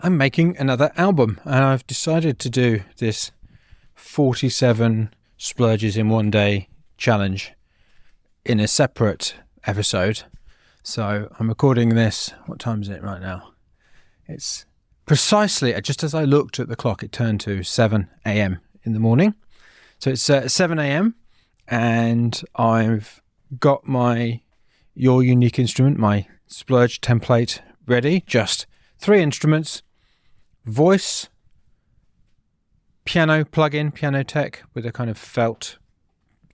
I'm making another album, and I've decided to do this 47 Splurges in one day challenge in a separate episode. So I'm recording this. What time is it right now? It's precisely, just as I looked at the clock, it turned to 7 a.m. in the morning. So it's 7 a.m. and I've got my Your Unique Instrument, my Splurge template ready. Just 3 instruments: voice, piano plug-in, piano tech with a kind of felt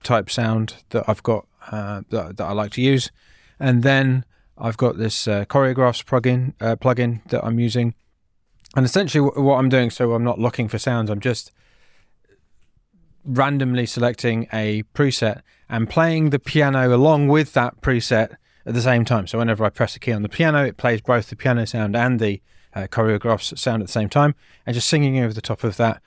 type sound that I've got that I like to use, and then I've got this choreographs plugin that I'm using. And essentially what I'm doing, so I'm not looking for sounds, I'm just randomly selecting a preset and playing the piano along with that preset at the same time. So whenever I press a key on the piano, it plays both the piano sound and the choreographs sound at the same time, and just singing over the top of that,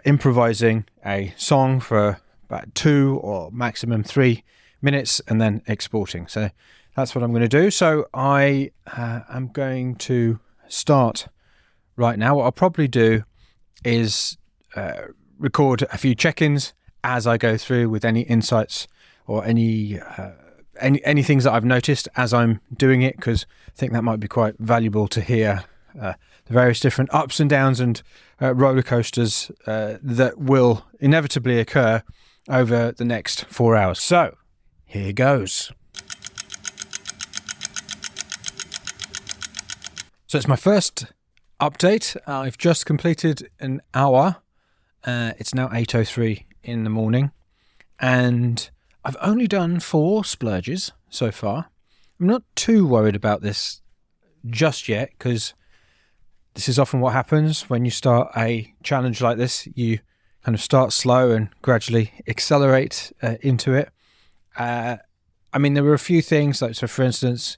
improvising a song for about 2 or maximum 3 minutes, and then exporting. So that's what I'm going to do. So I am going to start right now. What I'll probably do is record a few check-ins as I go through with any insights or any things that I've noticed as I'm doing it, because I think that might be quite valuable to hear the various different ups and downs and roller coasters that will inevitably occur over the next 4 hours. So here goes. So it's my first update. I've just completed an hour. It's now 8:03 in the morning, and I've only done 4 splurges so far. I'm not too worried about this just yet, because this is often what happens when you start a challenge like this. You kind of start slow and gradually accelerate into it. I mean, there were a few things, like, so for instance,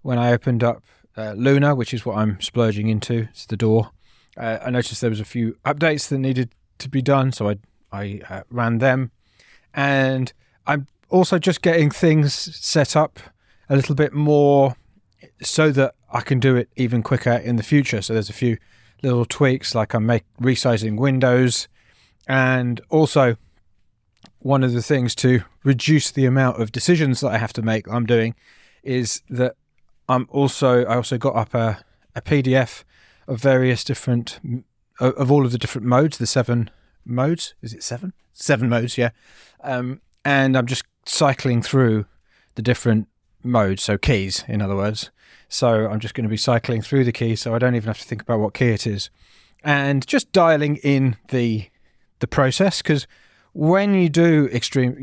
when I opened up Luna, which is what I'm splurging into, it's the door, I noticed there was a few updates that needed to be done, so I ran them. And I'm also just getting things set up a little bit more so that I can do it even quicker in the future. So there's a few little tweaks, like I'm resizing windows, and also one of the things to reduce the amount of decisions that I have to make, I'm doing, is that I also got up a PDF of various different, of all of the different modes, the 7 modes. Is it 7? 7 modes, yeah. And I'm just cycling through the different modes, so keys, in other words. So I'm just going to be cycling through the keys, so I don't even have to think about what key it is. And just dialing in the process, because when you do extreme,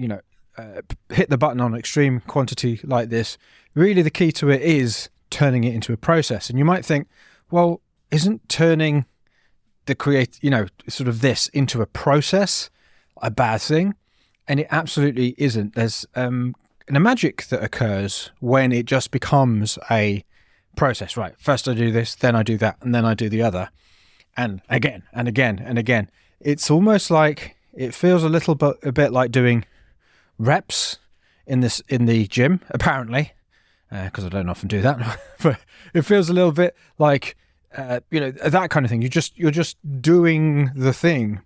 hit the button on extreme quantity like this, really the key to it is turning it into a process. And you might think, well, isn't turning the sort of this into a process a bad thing? And it absolutely isn't. There's a magic that occurs when it just becomes a process. Right, first I do this, then I do that, and then I do the other, and again and again and again. It's almost like, it feels a bit like doing reps in the gym, apparently, because I don't often do that. But it feels a little bit like that kind of thing. You're just doing the thing,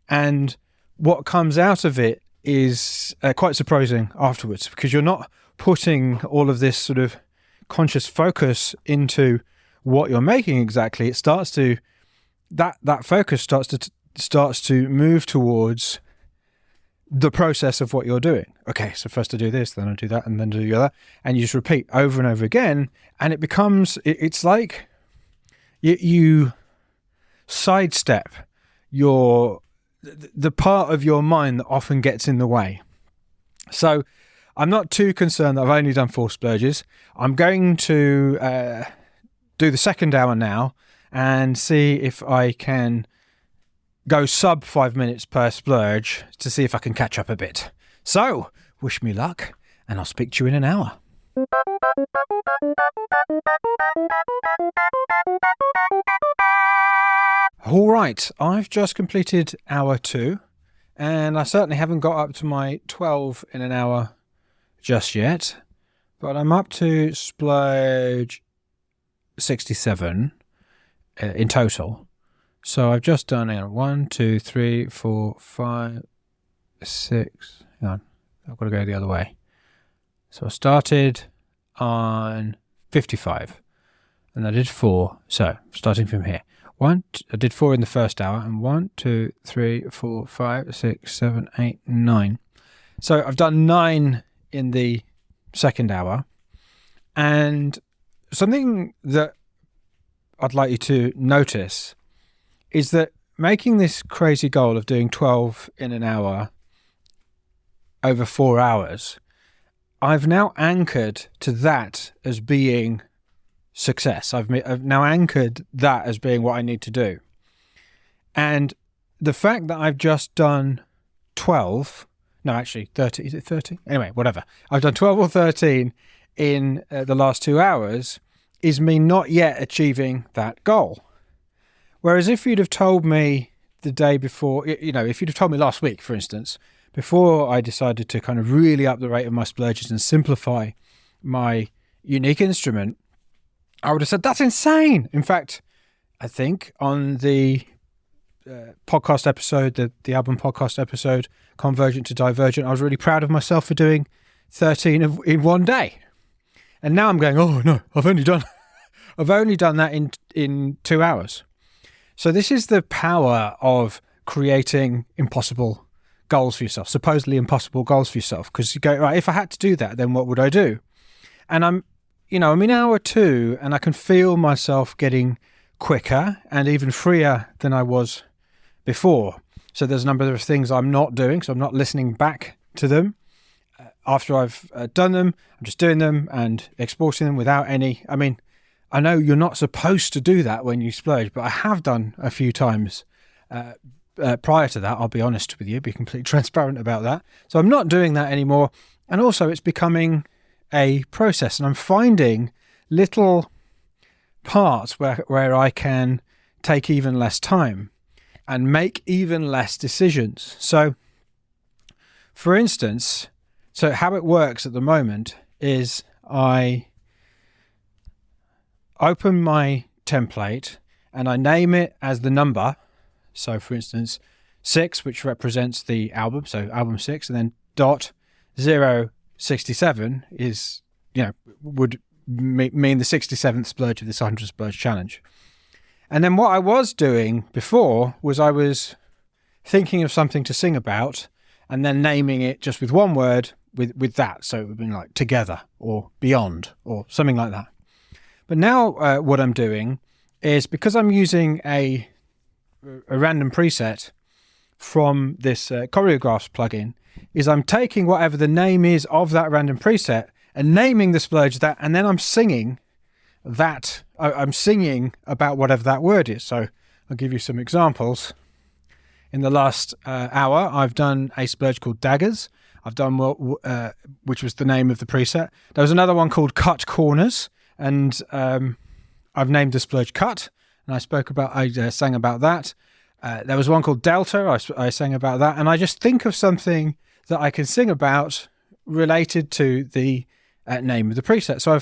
and what comes out of it is quite surprising afterwards, because you're not putting all of this sort of conscious focus into what you're making exactly. It starts to that focus starts to move towards the process of what you're doing. Okay, so first I do this, then I do that, and then do the other, and you just repeat over and over again, and it becomes, it's like you sidestep the part of your mind that often gets in the way. So I'm not too concerned that I've only done 4 splurges. I'm going to do the second hour now and see if I can go sub 5 minutes per splurge to see if I can catch up a bit. So wish me luck, and I'll speak to you in an hour. All right, I've just completed hour 2, and I certainly haven't got up to my 12 in an hour just yet, but I'm up to splurge 67, in total. So I've just done 1, 2, 3, 4, 5, 6. Hang on, I've got to go the other way. So I started on 55 and I did 4. So starting from here. I did 4 in the first hour, and 1, 2, 3, 4, 5, 6, 7, 8, 9. So I've done 9 in the second hour. And something that I'd like you to notice is that making this crazy goal of doing 12 in an hour over 4 hours, I've now anchored to that as being success. I've now anchored that as being what I need to do. And the fact that I've just done 12, no, actually 30, is it 30? Anyway, whatever. I've done 12 or 13 in the last 2 hours is me not yet achieving that goal. Whereas if you'd have told me the day before, if you'd have told me last week, for instance, before I decided to kind of really up the rate of my splurges and simplify my unique instrument, I would have said, that's insane. In fact, I think on the podcast episode, the album podcast episode, Convergent to Divergent, I was really proud of myself for doing 13 in one day. And now I'm going, oh no, I've only done that in 2 hours. So this is the power of creating impossible goals for yourself, supposedly impossible goals for yourself. Because you go, right, if I had to do that, then what would I do? And I'm in hour 2 and I can feel myself getting quicker and even freer than I was before. So there's a number of things I'm not doing. So I'm not listening back to them after I've done them. I'm just doing them and exporting them without any, I know you're not supposed to do that when you splurge, but I have done a few times prior to that. I'll be honest with you, be completely transparent about that. So I'm not doing that anymore. And also it's becoming a process, and I'm finding little parts where I can take even less time and make even less decisions. So for instance, how it works at the moment is I open my template and I name it as the number. So for instance, 6, which represents the album, so album 6, and then dot 067 is, would mean the 67th splurge of this 100 splurge challenge. And then what I was doing before was I was thinking of something to sing about and then naming it just with one word with that. So it would have been like together or beyond or something like that. But now what I'm doing is, because I'm using a random preset from this Choreographs plugin, is I'm taking whatever the name is of that random preset and naming the splurge that, and then I'm singing that. I'm singing about whatever that word is. So I'll give you some examples. In the last hour, I've done a splurge called Daggers. I've done which was the name of the preset. There was another one called Cut Corners, and I've named the splurge Cut, and I sang about that. There was one called Delta. I sang about that, and I just think of something that I can sing about related to the name of the preset. So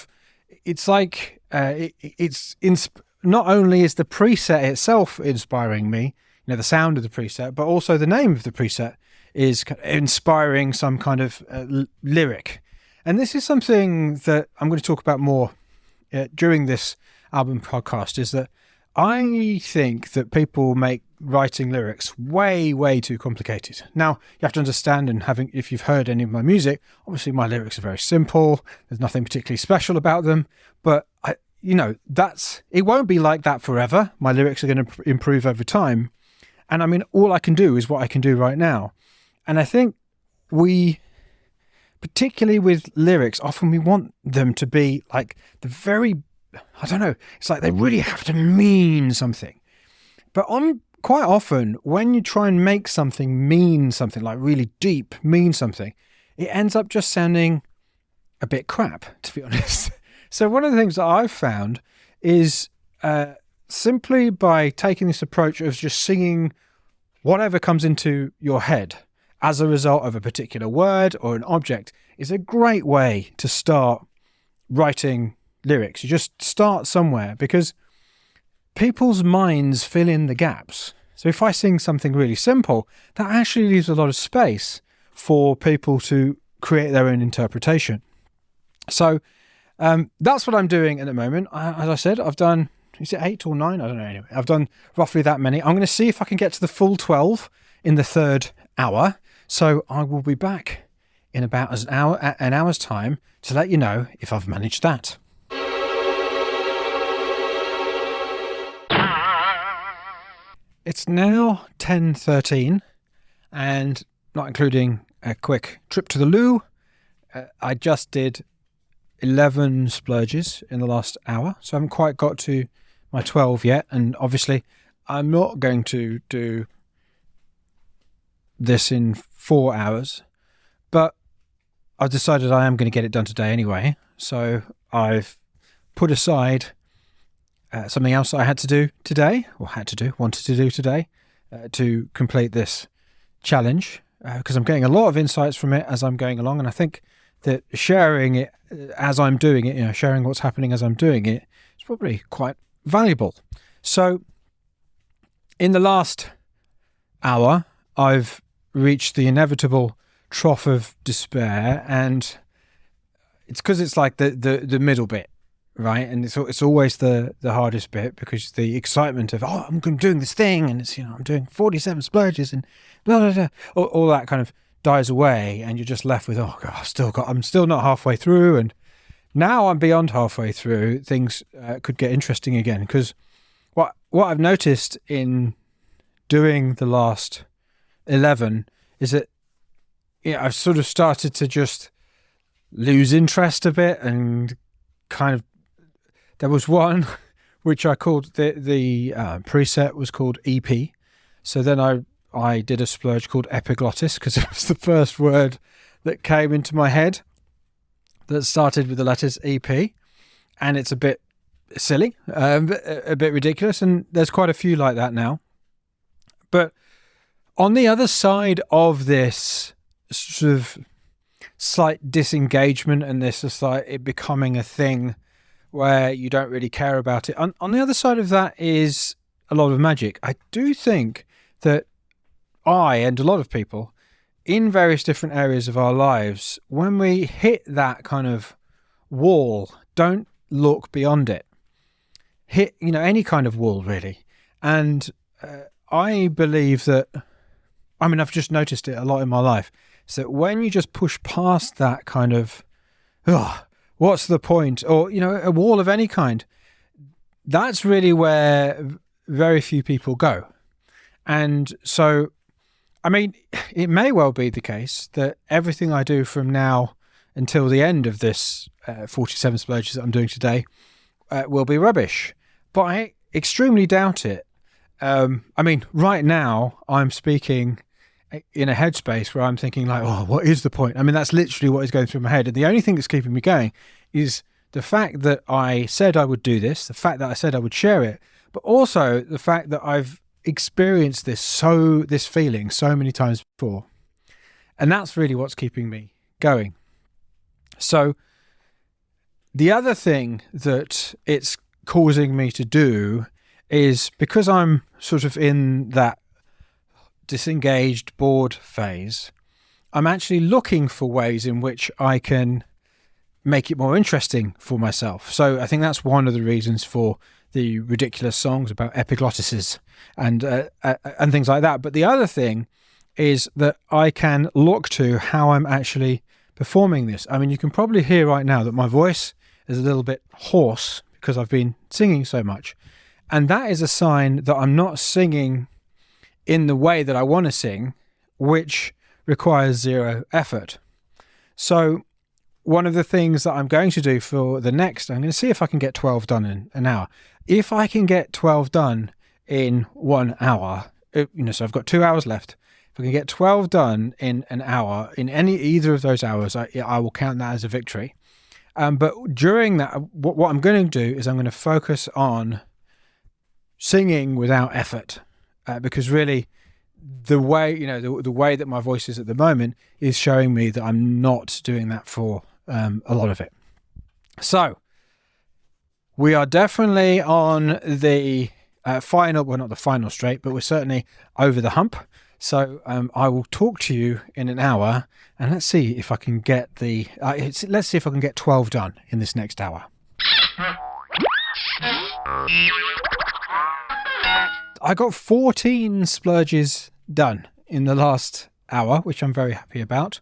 it's like not only is the preset itself inspiring me, the sound of the preset, but also the name of the preset is inspiring some kind of lyric. And this is something that I'm going to talk about more during this album podcast, is that I think that people make writing lyrics way, way too complicated. Now, you have to understand, and if you've heard any of my music, obviously my lyrics are very simple. There's nothing particularly special about them, but it won't be like that forever. My lyrics are going to improve over time. And all I can do is what I can do right now. And I think particularly with lyrics, often we want them to be like it's like they really have to mean something. But quite often, when you try and make something mean something, like really deep, mean something, it ends up just sounding a bit crap, to be honest. So one of the things that I've found is simply by taking this approach of just singing whatever comes into your head as a result of a particular word or an object is a great way to start writing lyrics. You just start somewhere, because people's minds fill in the gaps. So if I sing something really simple, that actually leaves a lot of space for people to create their own interpretation. So that's what I'm doing at the moment. As I said, I've done, is it 8 or 9? I don't know. Anyway, I've done roughly that many. I'm going to see if I can get to the full 12 in the third hour. So I will be back in about an hour's time to let you know if I've managed that. It's now 10:13, and not including a quick trip to the loo, I just did 11 splurges in the last hour, so I haven't quite got to my 12 yet. And obviously I'm not going to do this in 4 hours, but I've decided I am going to get it done today anyway. So I've put aside something else I had to do today, wanted to do today, to complete this challenge, because I'm getting a lot of insights from it as I'm going along, and I think that sharing it as I'm doing it, sharing what's happening as I'm doing it, is probably quite valuable. So in the last hour, I've reached the inevitable trough of despair, and it's because it's like the middle bit, right? And it's always the hardest bit, because the excitement of, I'm doing this thing, and it's, I'm doing 47 splurges and blah blah blah, all that kind of dies away, and you're just left with, oh God, I'm still not halfway through, and now I'm beyond halfway through. Things could get interesting again, because what I've noticed in doing the last 11 is that I've sort of started to just lose interest a bit, and kind of, there was one which I called the preset was called EP. So then I did a splurge called epiglottis, because it was the first word that came into my head that started with the letters EP, and it's a bit silly, a bit ridiculous, and there's quite a few like that now. But on the other side of this sort of slight disengagement, and this is like it becoming a thing where you don't really care about it, on the other side of that is a lot of magic. I do think that I, and a lot of people in various different areas of our lives, when we hit that kind of wall, don't look beyond it. Hit, any kind of wall, really. And I believe that, I've just noticed it a lot in my life, is that when you just push past that kind of, what's the point? Or, a wall of any kind, that's really where very few people go. And so, it may well be the case that everything I do from now until the end of this 47 splurges that I'm doing today will be rubbish. But I extremely doubt it. Right now I'm speaking in a headspace where I'm thinking like, what is the point? That's literally what is going through my head. And the only thing that's keeping me going is the fact that I said I would do this, the fact that I said I would share it, but also the fact that I've experienced this feeling so many times before. And that's really what's keeping me going. So the other thing that it's causing me to do is, because I'm sort of in that disengaged, bored phase, I'm actually looking for ways in which I can make it more interesting for myself. So I think that's one of the reasons for the ridiculous songs about epiglottises and things like that. But the other thing is that I can look to how I'm actually performing this. You can probably hear right now that my voice is a little bit hoarse because I've been singing so much. And that is a sign that I'm not singing in the way that I want to sing, which requires zero effort. So one of the things that I'm going to do for the next, I'm going to see if I can get 12 done in an hour. If I can get 12 done in 1 hour, so I've got 2 hours left. If I can get 12 done in an hour, in either of those hours, I will count that as a victory. But during that, what I'm going to do is I'm going to focus on singing without effort, because really the way, the way that my voice is at the moment is showing me that I'm not doing that for a lot of it. So we are definitely on the final, well, not the final straight, but we're certainly over the hump. So I will talk to you in an hour, and let's see if I can get let's see if I can get 12 done in this next hour. I got 14 splurges done in the last hour, which I'm very happy about.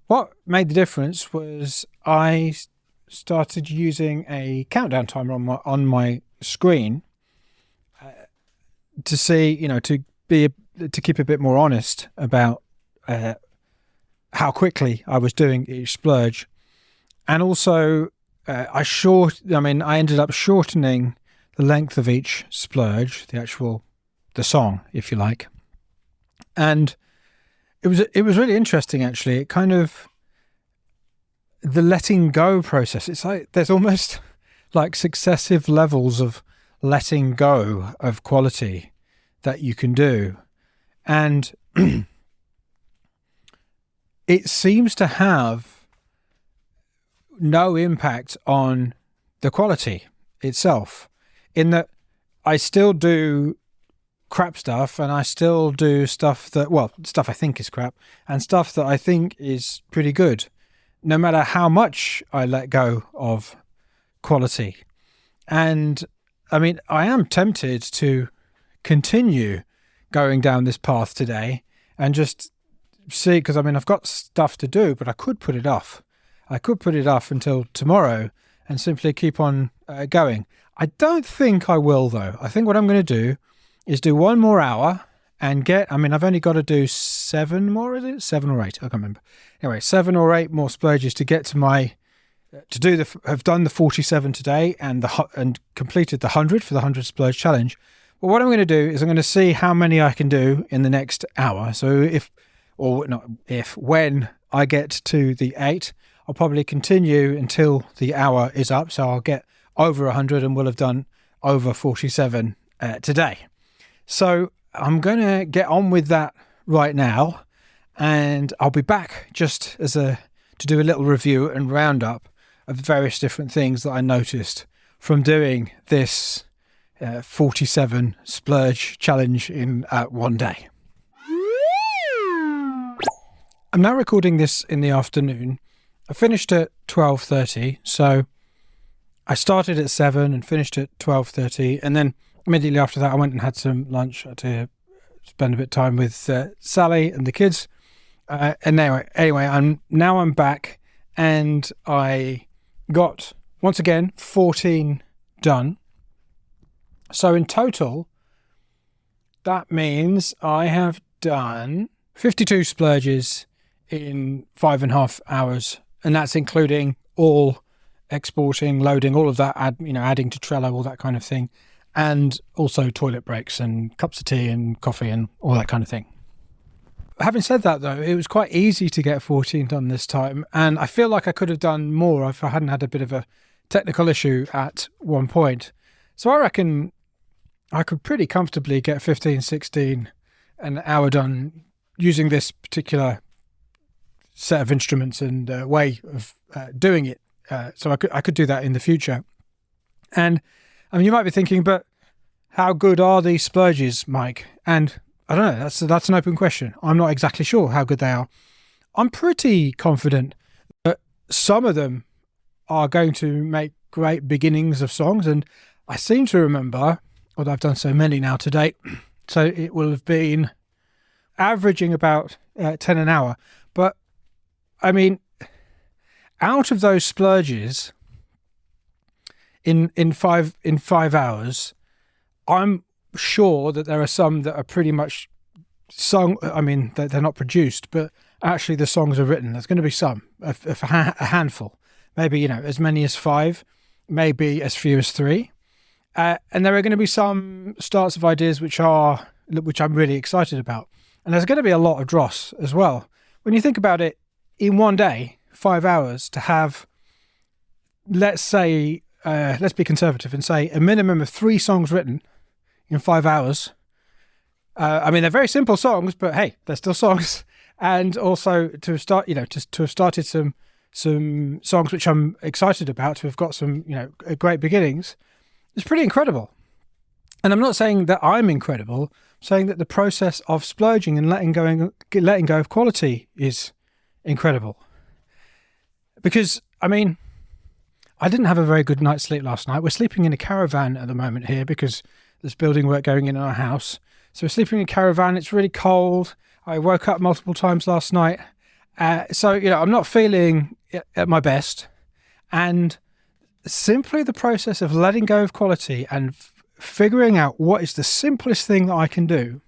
What made the difference was I started using a countdown timer on my screen to see, to keep a bit more honest about how quickly I was doing each splurge, and also I ended up shortening the length of each splurge, the song, if you like, and it was really interesting actually. It kind of, the letting go process. It's like there's almost like successive levels of letting go of quality that you can do, and it seems to have no impact on the quality itself, in that I still do crap stuff, and I still do stuff I think is crap, and stuff that I think is pretty good, no matter how much I let go of quality. And I mean, I am tempted to continue going down this path today and just see, because I mean, I've got stuff to do, but I could put it off. I could put it off until tomorrow and simply keep on going. I don't think I will, though. I think what I'm going to do is do one more hour and I've only got to do 7 more, is it? 7 or 8? I can't remember. Anyway, 7 or 8 more splurges to get to have done the 47 today and completed the 100 for the 100 splurge challenge. But what I'm going to do is I'm going to see how many I can do in the next hour. So when I get to the 8, I'll probably continue until the hour is up. So I'll get over 100 and will have done over 47 today. So I'm going to get on with that right now, and I'll be back just to do a little review and roundup of various different things that I noticed from doing this 47 splurge challenge in one day. I'm now recording this in the afternoon. I finished at 12:30, so I started at 7 and finished at 12:30, and then immediately after that I went and had some lunch. I had to spend a bit of time with Sally and the kids. And anyway, I'm back, and I got, once again, 14 done. So in total, that means I have done 52 splurges in 5.5 hours, and that's including all exporting, loading, all of that, adding to Trello, all that kind of thing, and also toilet breaks and cups of tea and coffee and all that kind of thing. Having said that, though, it was quite easy to get 14 done this time, and I feel like I could have done more if I hadn't had a bit of a technical issue at one point. So I reckon I could pretty comfortably get 15, 16 an hour done using this particular set of instruments and way of doing it. So I could do that in the future. And I mean, you might be thinking, but how good are these splurges, Mike? And I don't know, that's an open question. I'm not exactly sure how good they are. I'm pretty confident that some of them are going to make great beginnings of songs. And I seem to remember, although I've done so many now to date, so it will have been averaging about 10 an hour. But I mean, out of those splurges in 5 hours, I'm sure that there are some that are pretty much sung. I mean, they're not produced, but actually the songs are written. There's going to be some, a handful, maybe, as many as 5, maybe as few as 3. And there are going to be some starts of ideas which I'm really excited about. And there's going to be a lot of dross as well. When you think about it, in one day, 5 hours, to have, let's be conservative and say a minimum of 3 songs written in 5 hours. I mean, they're very simple songs, but hey, they're still songs. And also to start, to have started some songs which I'm excited about, to have got some, great beginnings, it's pretty incredible. And I'm not saying that I'm incredible, I'm saying that the process of splurging and letting go of quality is incredible. Because, I mean, I didn't have a very good night's sleep last night. We're sleeping in a caravan at the moment here because there's building work going in our house. So we're sleeping in a caravan. It's really cold. I woke up multiple times last night. So, I'm not feeling at my best. And simply the process of letting go of quality and figuring out what is the simplest thing that I can do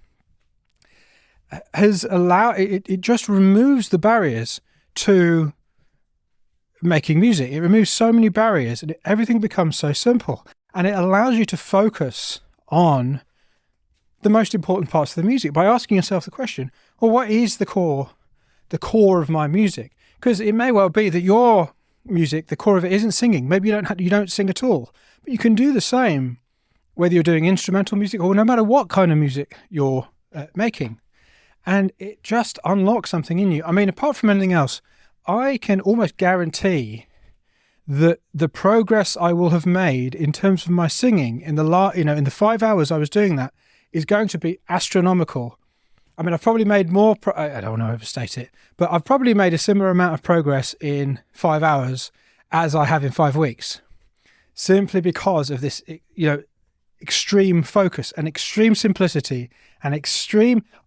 has allowed it just removes the barriers to making music. It removes so many barriers and everything becomes so simple, and it allows you to focus on the most important parts of the music by asking yourself the question, well, what is the core of my music? Because it may well be that your music, the core of it isn't singing. Maybe you don't sing at all, but you can do the same whether you're doing instrumental music or no matter what kind of music you're making. And it just unlocks something in you. I mean, apart from anything else, I can almost guarantee that the progress I will have made in terms of my singing in in the 5 hours I was doing that is going to be astronomical. I mean, I've probably made more, I don't want to overstate it, but I've probably made a similar amount of progress in 5 hours as I have in 5 weeks, simply because of this, extreme focus and extreme simplicity and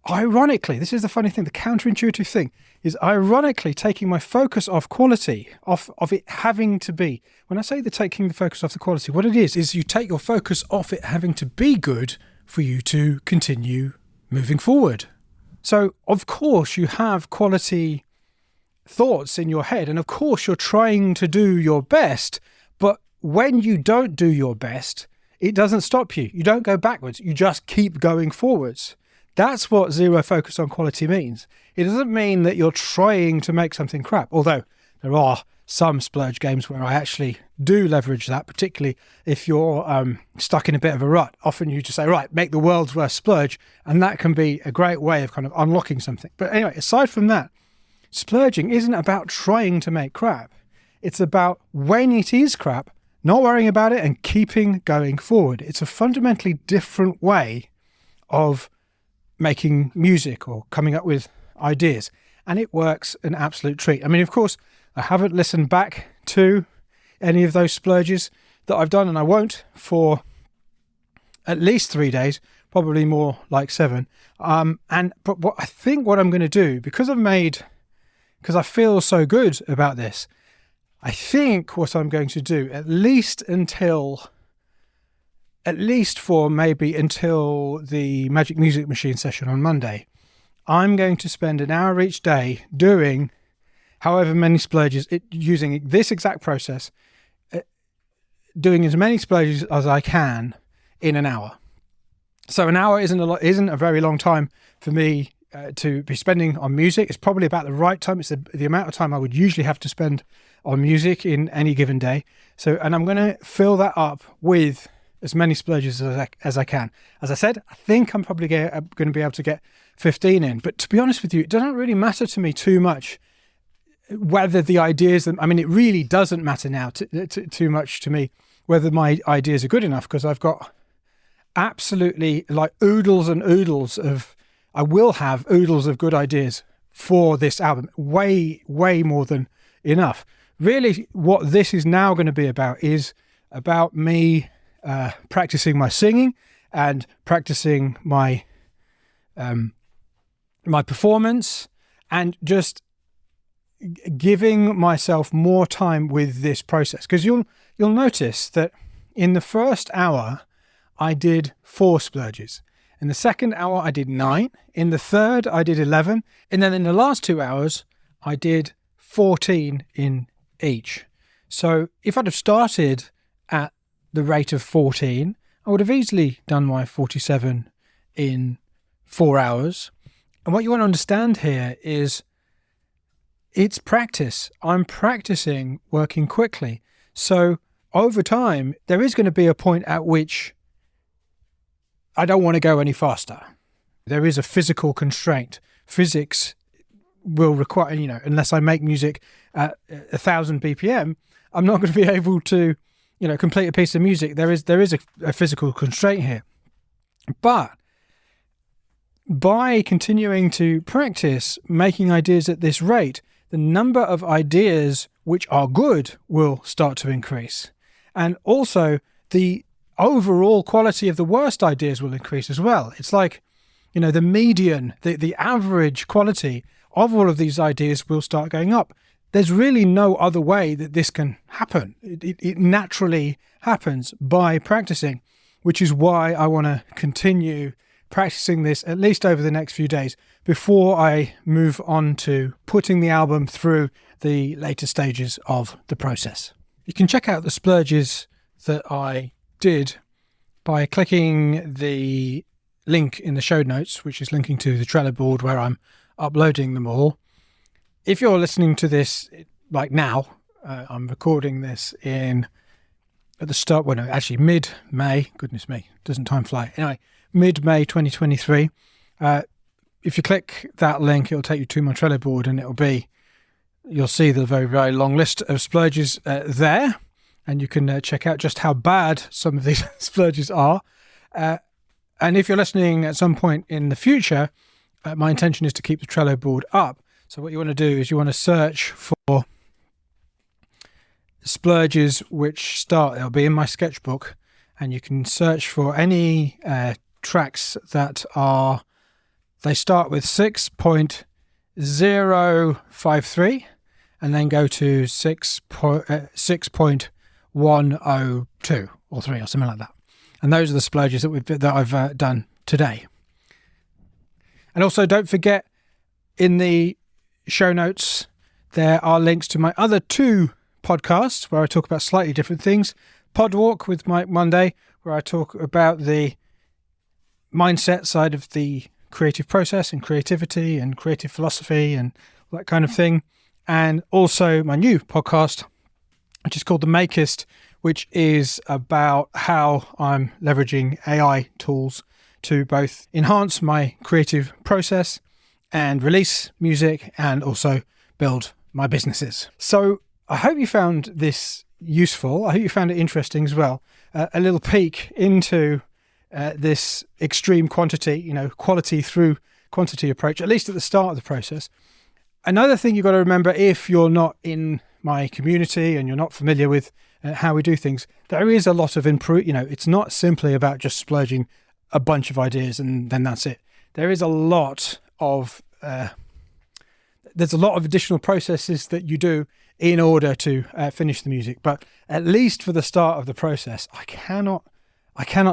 ironically, this is the funny thing, the counterintuitive thing, is ironically taking my focus off quality, off of it having to be. When I say taking the focus off the quality, what it is you take your focus off it having to be good for you to continue moving forward. So, of course, you have quality thoughts in your head, and of course, you're trying to do your best, but when you don't do your best, it doesn't stop you. You don't go backwards. You just keep going forwards. That's what zero focus on quality means. It doesn't mean that you're trying to make something crap, although there are some splurge games where I actually do leverage that, particularly if you're stuck in a bit of a rut. Often you just say, right, make the world's worst splurge, and that can be a great way of kind of unlocking something. But anyway, aside from that, splurging isn't about trying to make crap. It's about when it is crap, not worrying about it and keeping going forward. It's a fundamentally different way of making music or coming up with ideas, and it works an absolute treat. I mean, of course, I haven't listened back to any of those splurges that I've done, and I won't for at least 3 days, probably more like 7. But what I think what I'm going to do, because I feel so good about this, I think what I'm going to do, at least for maybe until the Magic Music Machine session on Monday, I'm going to spend an hour each day doing however many splurges, using this exact process, doing as many splurges as I can in an hour. So an hour isn't a very long time for me to be spending on music. It's probably about the right time. It's the amount of time I would usually have to spend on music in any given day. And I'm going to fill that up with as many splurges as I can. As I said, I think I'm probably going to be able to get 15 in. But to be honest with you, it doesn't really matter to me too much whether the ideas, it really doesn't matter now too much to me whether my ideas are good enough, because I've got absolutely like I will have oodles of good ideas for this album, way more than enough. Really, what this is now going to be about is about me practicing my singing and practicing my my performance, and just giving myself more time with this process. Because you'll notice that in the first hour I did 4 splurges. In the second hour I did 9. In the third I did 11. And then in the last 2 hours I did 14 in each. So if I'd have started at the rate of 14, I would have easily done my 47 in 4 hours. And what you want to understand here is it's practice. I'm practicing working quickly. So over time, there is going to be a point at which I don't want to go any faster. There is a physical constraint. Physics will require, unless I make music at 1,000 BPM, I'm not going to be able to, complete a piece of music. There is a physical constraint here. But by continuing to practice making ideas at this rate, the number of ideas which are good will start to increase. And also the overall quality of the worst ideas will increase as well. It's like, the median, the average quality of all of these ideas will start going up. There's really no other way that this can happen. It naturally happens by practicing, which is why I want to continue practicing this at least over the next few days before I move on to putting the album through the later stages of the process. You can check out the splurges that I did by clicking the link in the show notes, which is linking to the Trello board where I'm uploading them all. If you're listening to this like now, I'm recording this at the start, mid-May. Goodness me, doesn't time fly? Anyway, mid-May 2023. If you click that link, it'll take you to my Trello board, and you'll see the very, very long list of splurges there, and you can check out just how bad some of these splurges are. And if you're listening at some point in the future, my intention is to keep the Trello board up. So what you want to do is you want to search for splurges which it'll be in my sketchbook, and you can search for any tracks that they start with 6.053 and then go to 6.102 or 3 or something like that. And those are the splurges that I've done today. And also don't forget, in the show notes, there are links to my other 2 podcasts where I talk about slightly different things. Podwalk with Mike Monday, where I talk about the mindset side of the creative process and creativity and creative philosophy and that kind of thing. And also my new podcast, which is called The Makist, which is about how I'm leveraging AI tools to both enhance my creative process and release music and also build my businesses. So I hope you found this useful. I hope you found it interesting as well. A little peek into this extreme quality through quantity approach, at least at the start of the process. Another thing you've got to remember, if you're not in my community and you're not familiar with how we do things, there is a lot of it's not simply about just splurging a bunch of ideas and then that's it. There is a lot of additional processes that you do in order to finish the music. But at least for the start of the process, I cannot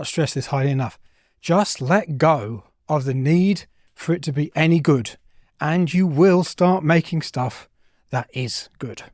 stress this highly enough. Just let go of the need for it to be any good, and you will start making stuff that is good.